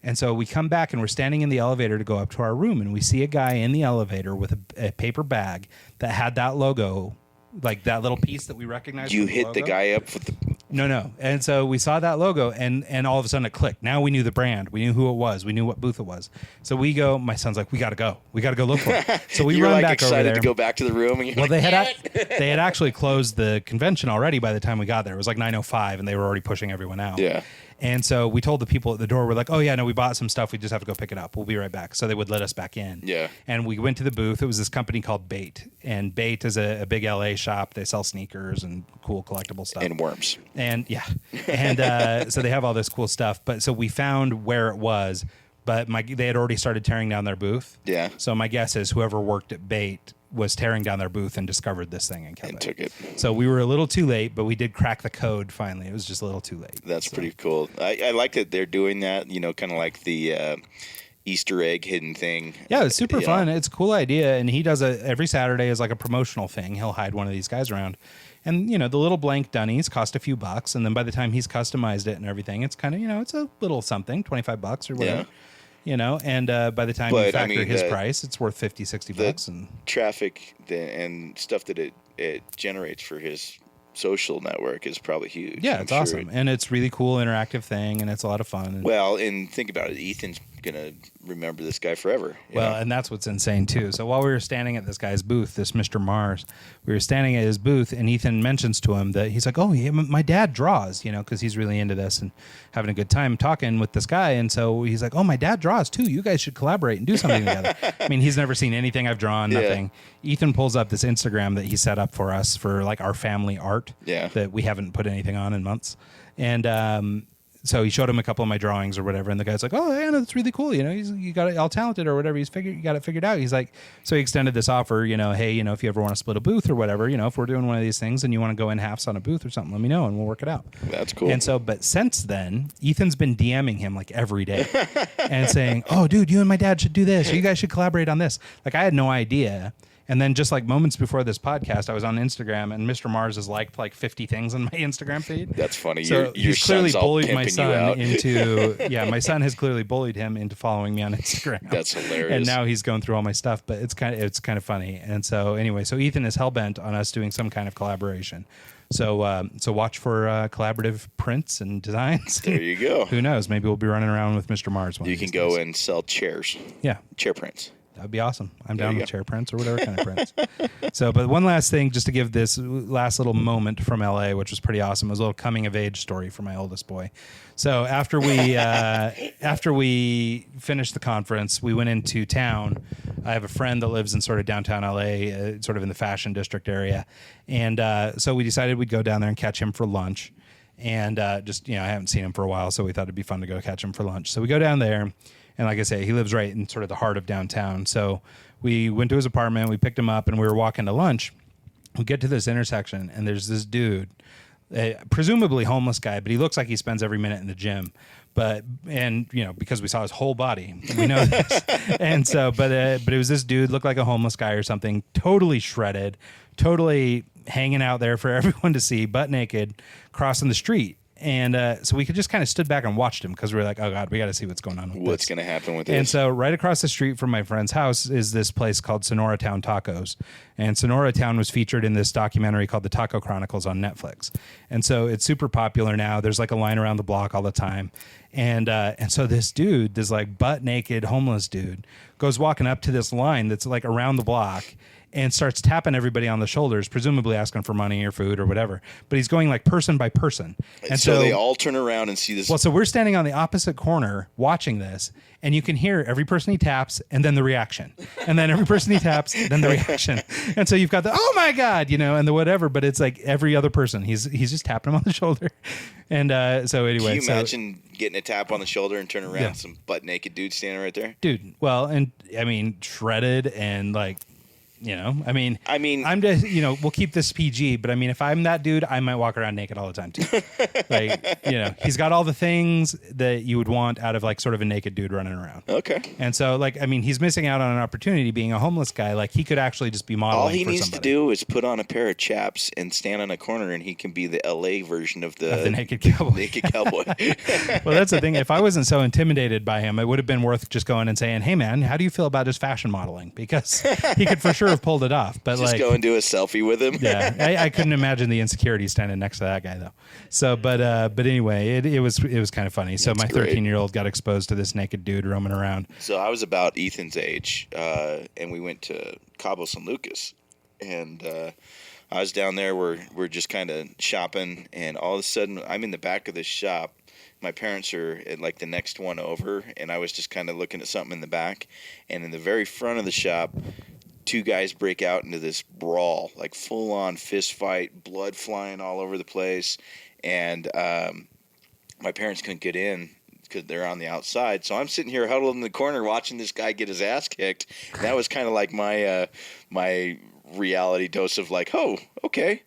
And so we come back and we're standing in the elevator to go up to our room, and we see a guy in the elevator with a paper bag that had that logo, like that little piece that we recognized. You hit the guy up with the... No. And so we saw that logo, and all of a sudden it clicked. Now we knew the brand. We knew who it was. We knew what booth it was. So we go, my son's like, we got to go. We got to go look for it. So we run back over there. Excited to go back to the room. And well, they had actually closed the convention already by the time we got there. It was like 9:05, and they were already pushing everyone out. Yeah. And so we told the people at the door, we're like, oh, yeah, no, we bought some stuff. We just have to go pick it up. We'll be right back. So they would let us back in. Yeah. And we went to the booth. It was this company called Bait. And Bait is a big LA shop. They sell sneakers and cool collectible stuff. And worms. And yeah. And so they have all this cool stuff. But so we found where it was. But they had already started tearing down their booth. Yeah. So my guess is whoever worked at Bait was tearing down their booth and discovered this thing and kept and took it. So we were a little too late, but we did crack the code finally. It was just a little too late. That's pretty cool. I like that they're doing that, kind of like the Easter egg hidden thing. Yeah, it's super fun. It's a cool idea. And he does it every Saturday as like a promotional thing. He'll hide one of these guys around. And, the little blank dunnies cost a few bucks. And then by the time he's customized it and everything, it's kind of, it's a little something, $25 or whatever. Yeah. And by the time you factor his price, it's worth $50-$60. And traffic and stuff that it generates for his social network is probably huge. Yeah, it's awesome. And it's really cool interactive thing, and it's a lot of fun. Well, and think about it. Ethan's going to remember this guy forever. Well, and that's what's insane, too. So while we were standing at this guy's booth, this Mr. Mars, we were standing at his booth, and Ethan mentions to him that he's like, oh, yeah, my dad draws, because he's really into this and having a good time talking with this guy. And so he's like, oh, my dad draws, too. You guys should collaborate and do something together. I mean, he's never seen anything I've drawn, nothing. Yeah. Ethan pulls up this Instagram that he set up for us for, like, our family art that we haven't put anything on in months. And so he showed him a couple of my drawings or whatever, and the guy's like, "Oh, yeah, no, that's really cool. You got it all talented or whatever. You got it figured out." He's like, so he extended this offer. Hey, if you ever want to split a booth or whatever, if we're doing one of these things and you want to go in halves on a booth or something, let me know and we'll work it out. That's cool. And so, but since then, Ethan's been DMing him like every day and saying, "Oh, dude, you and my dad should do this. Or you guys should collaborate on this." Like I had no idea. And then just like moments before this podcast, I was on Instagram, and Mr. Mars has liked like 50 things on my Instagram feed. That's funny. So he's clearly bullied my son into my son has clearly bullied him into following me on Instagram. That's hilarious. And now he's going through all my stuff, but it's kind of funny. And so anyway, so Ethan is hellbent on us doing some kind of collaboration. So watch for collaborative prints and designs. There you go. Who knows? Maybe we'll be running around with Mr. Mars one. You can go and sell chairs. Yeah. Chair prints. That'd be awesome. I'm down with chair prints or whatever kind of prints. So, but one last thing, just to give this last little moment from LA, which was pretty awesome. It was a little coming of age story for my oldest boy. So after we finished the conference, we went into town. I have a friend that lives in sort of downtown LA, sort of in the fashion district area. And so we decided we'd go down there and catch him for lunch. And I haven't seen him for a while, so we thought it'd be fun to go catch him for lunch. So we go down there. And like I say, he lives right in sort of the heart of downtown. So we went to his apartment, we picked him up, and we were walking to lunch. We get to this intersection, and there's this dude, presumably homeless guy, but he looks like he spends every minute in the gym. Because we saw his whole body, we know this. And so, but it was this dude, looked like a homeless guy or something, totally shredded, totally hanging out there for everyone to see, butt naked, crossing the street. And so we could just kind of stood back and watched him because we were like, oh, God, we got to see what's going on with what's going to happen with this. And so right across the street from my friend's house is this place called Sonora Town Tacos. And Sonora Town was featured in this documentary called The Taco Chronicles on Netflix. And so it's super popular now. There's like a line around the block all the time. And so this dude, this like butt naked homeless dude, goes walking up to this line that's like around the block and starts tapping everybody on the shoulders, presumably asking for money or food or whatever. But he's going like person by person. And so they all turn around and see this. Well, so we're standing on the opposite corner watching this, and you can hear every person he taps and then the reaction. And then every person he taps, then the reaction. And so you've got the, oh my God, and the whatever, but it's like every other person. He's just tapping him on the shoulder. And so anyway. Can you imagine getting a tap on the shoulder and turning around, some butt naked dude standing right there? Dude, well, and I mean, shredded and like, I mean, I'm just, we'll keep this PG, but I mean, if I'm that dude, I might walk around naked all the time too. Like, he's got all the things that you would want out of like sort of a naked dude running around. Okay. And so like, I mean, he's missing out on an opportunity being a homeless guy. Like he could actually just be modeling. All he for needs somebody. to do is put on a pair of chaps and stand on a corner, and he can be the LA version of the naked cowboy. Naked cowboy. Well, that's the thing. If I wasn't so intimidated by him, it would have been worth just going and saying, "Hey, man, how do you feel about just fashion modeling?" Because he could for sure have pulled it off. But Just like, go and do a selfie with him. yeah, I couldn't imagine the insecurity standing next to that guy though. So, but anyway, it was kind of funny. So That's my great. 13-year-old got exposed to this naked dude roaming around. So I was about Ethan's age, and we went to Cabo San Lucas, and I was down there. We're just kind of shopping, and all of a sudden I'm in the back of this shop. My parents are at like the next one over, and I was just kind of looking at something in the back, and in the very front of the shop, two guys break out into this brawl, like full-on fist fight, blood flying all over the place, and my parents couldn't get in because they're on the outside. So I'm sitting here huddled in the corner watching this guy get his ass kicked. And that was kind of like my my reality dose of like, oh, okay.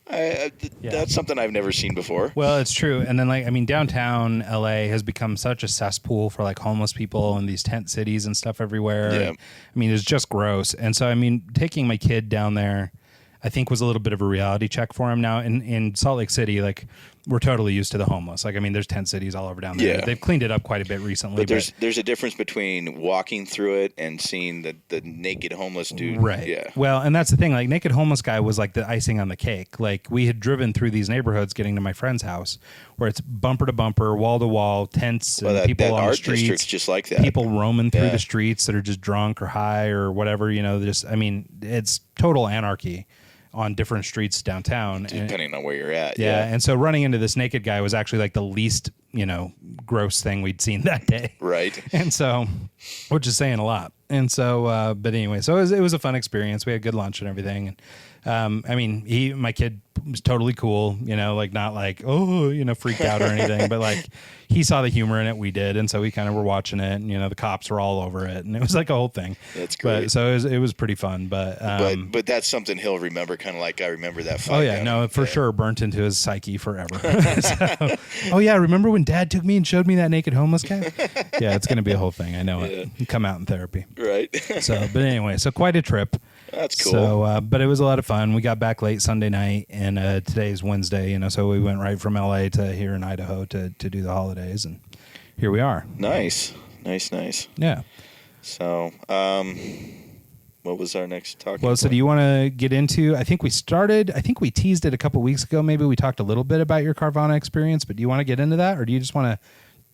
That's something I've never seen before. Well, it's true. And then, like, I mean, downtown LA has become such a cesspool for like homeless people and these tent cities and stuff everywhere. Yeah. And, I mean, it's just gross. And so, I mean, taking my kid down there, I think was a little bit of a reality check for him. Now in Salt Lake City, like, we're totally used to the homeless. Like, I mean, there's tent cities all over down there. Yeah. They've cleaned it up quite a bit recently. But there's a difference between walking through it and seeing the naked homeless dude. Right. Yeah. Well, and that's the thing. Like, naked homeless guy was like the icing on the cake. Like, we had driven through these neighborhoods getting to my friend's house where it's bumper to bumper, wall to wall, tents, Well, and people that on the art streets. district's just like that. People roaming through Yeah. the streets that are just drunk or high or whatever. Just, I mean, it's total anarchy on different streets downtown. Depending on where you're at. Yeah. And so running into this naked guy was actually like the least, gross thing we'd seen that day. Right. And so, which is saying a lot. And so, but anyway, so it was a fun experience. We had good lunch and everything. And I mean, my kid was totally cool, like not like, freaked out or anything, but like he saw the humor in it. We did. And so we kind of were watching it and, the cops were all over it and it was like a whole thing. That's great. But, so it was pretty fun, but that's something he'll remember, kind of like I remember that fight. oh yeah, no, for sure, burnt into his psyche forever. So, oh yeah, remember when Dad took me and showed me that naked homeless guy? Yeah, it's gonna be a whole thing. I know it. Come out in therapy. Right. So, but anyway, so quite a trip. That's cool. So, but it was a lot of fun. We got back late Sunday night, and today's Wednesday. So we went right from LA to here in Idaho to do the holidays, and here we are. Nice. Yeah. So, what was our next talking? Well, so do you want to get into? I think we teased it a couple weeks ago. Maybe we talked a little bit about your Carvana experience, but do you want to get into that, or do you just want to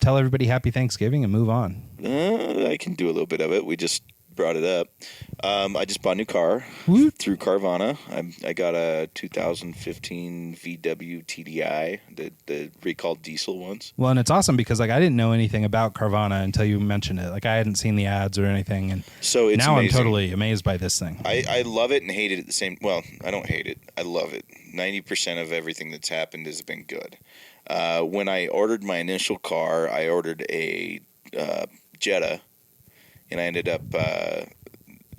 tell everybody Happy Thanksgiving and move on? I can do a little bit of it. We just brought it up. I just bought a new car through Carvana. I got a 2015 VW TDI, the recalled diesel ones. Well, and it's awesome because like I didn't know anything about Carvana until you mentioned it. Like I hadn't seen the ads or anything, and so it's now amazing. I'm totally amazed by this thing. I love it and hate it at the same. Well, I don't hate it. I love it. 90% of everything that's happened has been good. When I ordered my initial car, I ordered a Jetta. And I ended up,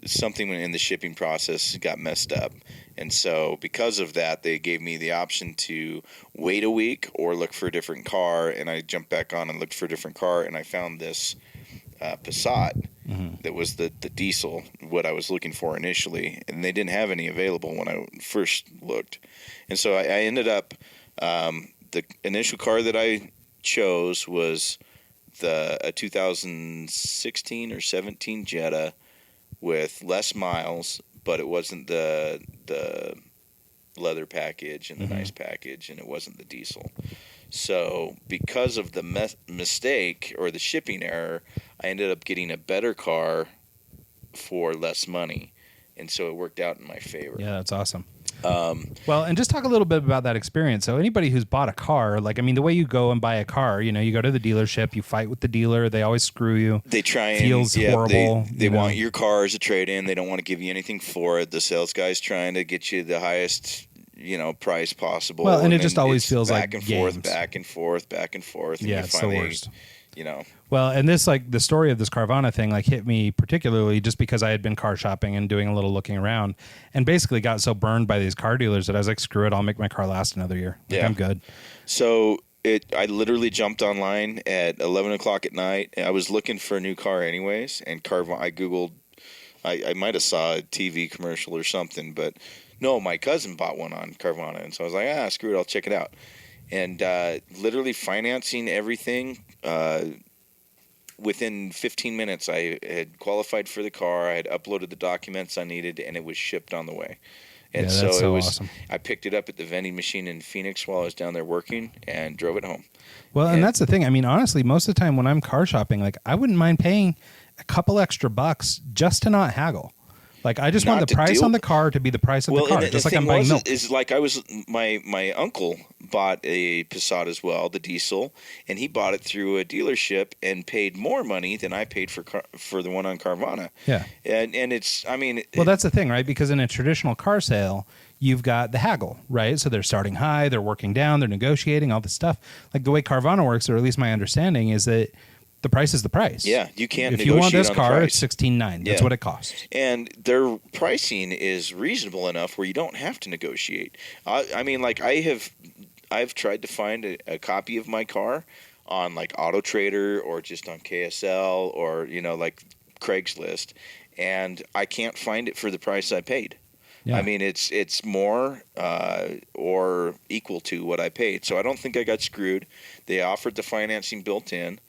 something in the shipping process got messed up. And so because of that, they gave me the option to wait a week or look for a different car. And I jumped back on and looked for a different car. And I found this Passat that was the diesel, what I was looking for initially. And they didn't have any available when I first looked. And so I ended up, the initial car that I chose was a 2016 or 17 Jetta with less miles, but it wasn't the leather package and the nice package, and it wasn't the diesel. So because of the mistake or the shipping error, I ended up getting a better car for less money, and so it worked out in my favor. Yeah, that's awesome. Well, and just talk a little bit about that experience. So anybody who's bought a car, like, I mean, the way you go and buy a car, you go to the dealership, you fight with the dealer. They always screw you. They try and feels horrible. They want your car as a trade-in. They don't want to give you anything for it. The sales guy's trying to get you the highest, price possible. Well, and it just always feels back like and forth, games. back and forth, back and forth. And Yeah, it's the worst. Well, and this, like, the story of this Carvana thing, like, hit me particularly just because I had been car shopping and doing a little looking around, and basically got so burned by these car dealers that I was like, screw it, I'll make my car last another year. Like, I'm good. So I literally jumped online at 11 o'clock at night. I was looking for a new car anyways, and I Googled, I might have saw a TV commercial or something, but no, my cousin bought one on Carvana, and so I was like, screw it, I'll check it out. And literally financing everything, within 15 minutes, I had qualified for the car. I had uploaded the documents I needed, and it was shipped on the way. And so it was awesome. I picked it up at the vending machine in Phoenix while I was down there working and drove it home. Well, and that's the thing. I mean, honestly, most of the time when I'm car shopping, like, I wouldn't mind paying a couple extra bucks just to not haggle. Like, I just want the price on the car to be the price of the car, just like I'm buying milk. Is like my uncle bought a Passat as well, the diesel, and he bought it through a dealership and paid more money than I paid for the one on Carvana. Yeah, and it's, I mean, well, that's the thing, right? Because in a traditional car sale, you've got the haggle, right? So they're starting high, they're working down, they're negotiating, all this stuff. Like, the way Carvana works, or at least my understanding, is that the price is the price. Yeah, you can't If negotiate you want this on car, the price. it's $16,900. That's what it costs. And their pricing is reasonable enough where you don't have to negotiate. I mean, like, I've tried to find a copy of my car on, like, Auto Trader or just on KSL or, like Craigslist, and I can't find it for the price I paid. Yeah. I mean, it's more or equal to what I paid. So I don't think I got screwed. They offered the financing built in.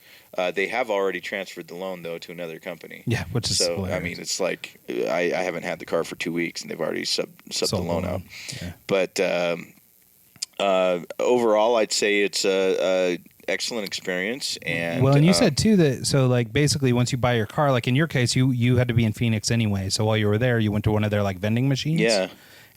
They have already transferred the loan, though, to another company. Yeah, which is so hilarious. I mean, it's like I haven't had the car for 2 weeks, and they've already subbed the loan out. Yeah. But overall, I'd say it's a excellent experience. And well, and you said too that, so, like, basically once you buy your car, like in your case, you had to be in Phoenix anyway. So while you were there, you went to one of their, like, vending machines. Yeah.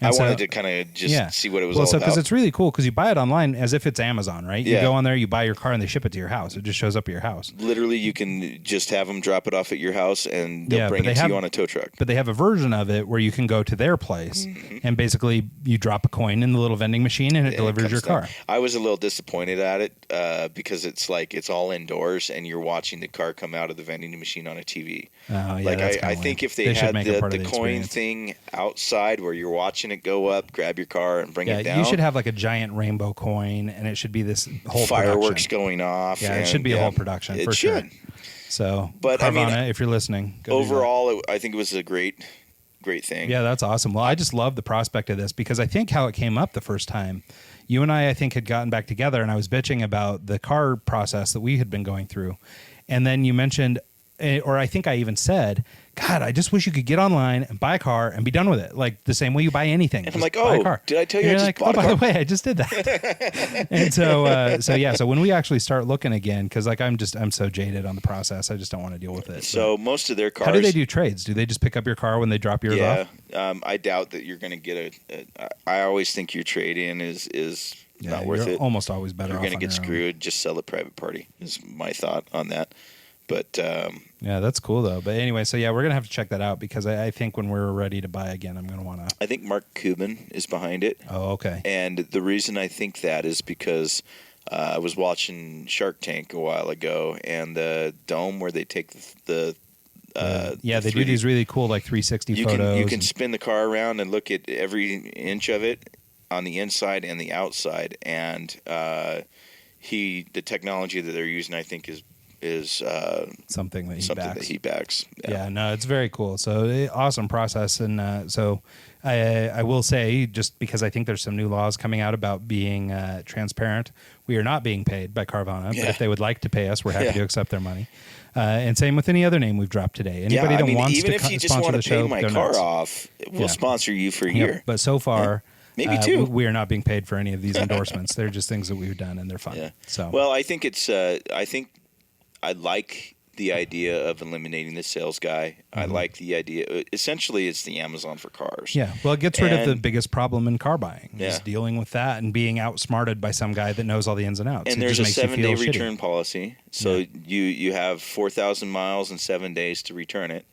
I wanted to kind of just see what it was all about. Because it's really cool because you buy it online as if it's Amazon, right? Yeah. You go on there, you buy your car, and they ship it to your house. It just shows up at your house. Literally, you can just have them drop it off at your house, and they'll bring it to you on a tow truck. But they have a version of it where you can go to their place, and basically you drop a coin in the little vending machine, and it delivers your car. I was a little disappointed at it because it's like it's all indoors, and you're watching the car come out of the vending machine on a TV. Oh, yeah, like that's I think if they had the coin experience. thing outside where you're watching it go up, grab your car and bring it down. You should have like a giant rainbow coin, and it should be this whole fireworks production. going off. Yeah, it should be a whole production. It for should. Sure. So, but Carvana, I mean, if you're listening, overall, I think it was a great thing. Yeah, that's awesome. Well, I just love the prospect of this because I think how it came up the first time, you and I think, had gotten back together, and I was bitching about the car process that we had been going through, and then you mentioned, or I think I even said, God, I just wish you could get online and buy a car and be done with it. Like the same way you buy anything. And I'm like, oh, did I tell you I just bought a car? By the way, I just did that. And so when we actually start looking again, because like I'm so jaded on the process, I just don't want to deal with it. So most of their cars. How do they do trades? Do they just pick up your car when they drop yours off? Yeah, I doubt that you're going to get I always think your trade-in is not worth it. Almost always better. You're going to get screwed. Just sell it private party is my thought on that. But yeah, that's cool though. But anyway, so yeah, we're gonna have to check that out because I think when we're ready to buy again, I'm gonna want to. I think Mark Cuban is behind it. Oh, okay. And the reason I think that is because I was watching Shark Tank a while ago, and the dome where they take the they do these really cool like 360 photos. You can spin the car around and look at every inch of it on the inside and the outside, and the technology that they're using, I think, is something that he backs. Yeah, no, it's very cool. So awesome process. And so I will say, just because I think there's some new laws coming out about being transparent, we are not being paid by Carvana, but if they would like to pay us, we're happy to accept their money. And same with any other name we've dropped today. Anybody that wants even to if you just want to pay my car off, we'll sponsor you for a year. But so far, maybe two. We are not being paid for any of these endorsements. They're just things that we've done, and they're fun. Yeah. So well, I think it's I like the idea of eliminating the sales guy. I like the idea. Essentially, it's the Amazon for cars. Yeah. Well, it gets rid of the biggest problem in car buying. Just dealing with that and being outsmarted by some guy that knows all the ins and outs. And there's a 7-day return policy. So you have 4,000 miles and 7 days to return it.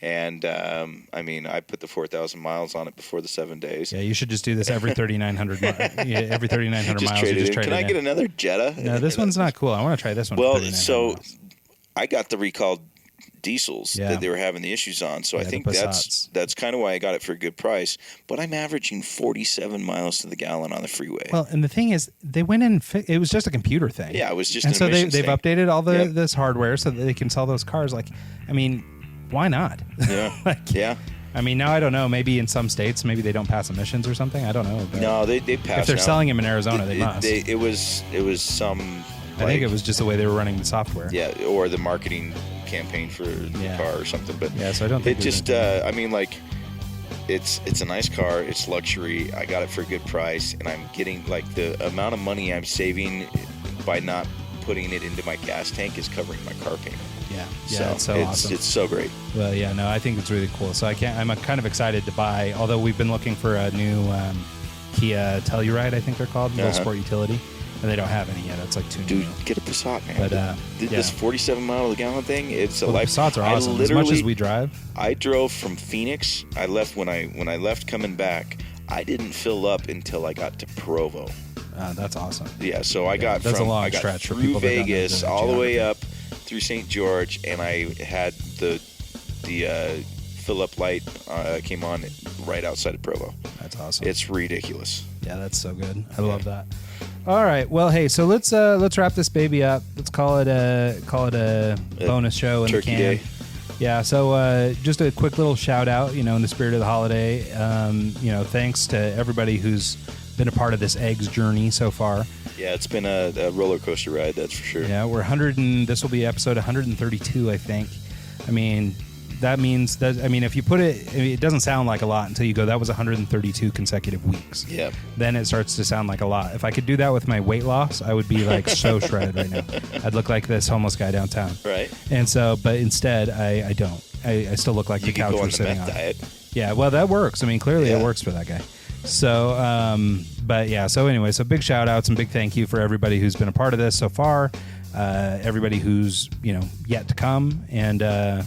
And I mean, I put the 4,000 miles on it before the 7 days. Yeah, you should just do this every 3,900 miles. Every 3,900 miles, you just trade it in. Can I get another Jetta? No, this one's not cool. I want to try this one. Well, so I got the recalled diesels that they were having the issues on. So I think that's kind of why I got it for a good price. But I'm averaging 47 miles to the gallon on the freeway. Well, and the thing is, they went in. It was just a computer thing. Yeah, it was just. And an so emissions they've thing. updated all this hardware so that they can sell those cars. Like, I mean, why not? Yeah. Yeah. I mean, now I don't know. Maybe in some states, maybe they don't pass emissions or something. I don't know. But no, they pass. If they're selling them in Arizona, they must. It was some. I think it was just the way they were running the software. Yeah, or the marketing campaign for the car or something. But yeah, so I don't think it just. I mean, like, it's a nice car. It's luxury. I got it for a good price, and I'm getting like the amount of money I'm saving by not putting it into my gas tank is covering my car payment. Yeah, so it's so awesome. It's so great. Well, yeah, no, I think it's really cool. So I'm kind of excited to buy. Although we've been looking for a new Kia Telluride, I think they're called, little sport utility, and they don't have any yet. It's like too new. Dude, get a Passat, man. But this 47 mile to gallon thing, it's a life. Passats are awesome. As much as we drive, I drove from Phoenix. I left when I left coming back. I didn't fill up until I got to Provo. That's awesome. Yeah, so I got that's a long stretch for through people Vegas all the way up through St. George, and I had the fill up light came on right outside of Provo. That's awesome. It's ridiculous. Yeah, that's so good. I love that. All right, well, hey, so let's wrap this baby up. Let's call it a bonus show in Turkey the can. Day. Yeah, so just a quick little shout out, in the spirit of the holiday. Thanks to everybody who's been a part of this eggs journey so far. Yeah, it's been a roller coaster ride, that's for sure. Yeah, we're this will be episode 132, I think. I mean, that means that, if you put it doesn't sound like a lot until you go, that was 132 consecutive weeks. Yeah. Then it starts to sound like a lot. If I could do that with my weight loss, I would be like so shredded right now. I'd look like this homeless guy downtown. Right. And so, but instead, I don't. I still look like the couch we're sitting on. Diet. Yeah, well, that works. Clearly it works for that guy. So, but yeah, so anyway, so big shout outs and big thank you for everybody who's been a part of this so far. Everybody who's, yet to come, and,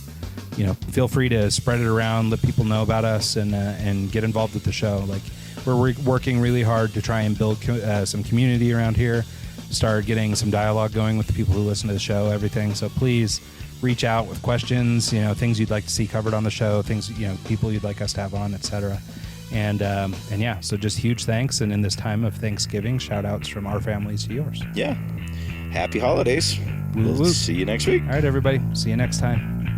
feel free to spread it around, let people know about us, and get involved with the show. Like, we're working really hard to try and build some community around here, start getting some dialogue going with the people who listen to the show, everything. So please reach out with questions, things you'd like to see covered on the show, things, people you'd like us to have on, etc. And yeah, so just huge thanks. And in this time of Thanksgiving, shout outs from our families to yours. Yeah. Happy holidays. We'll see you next week. All right, everybody. See you next time.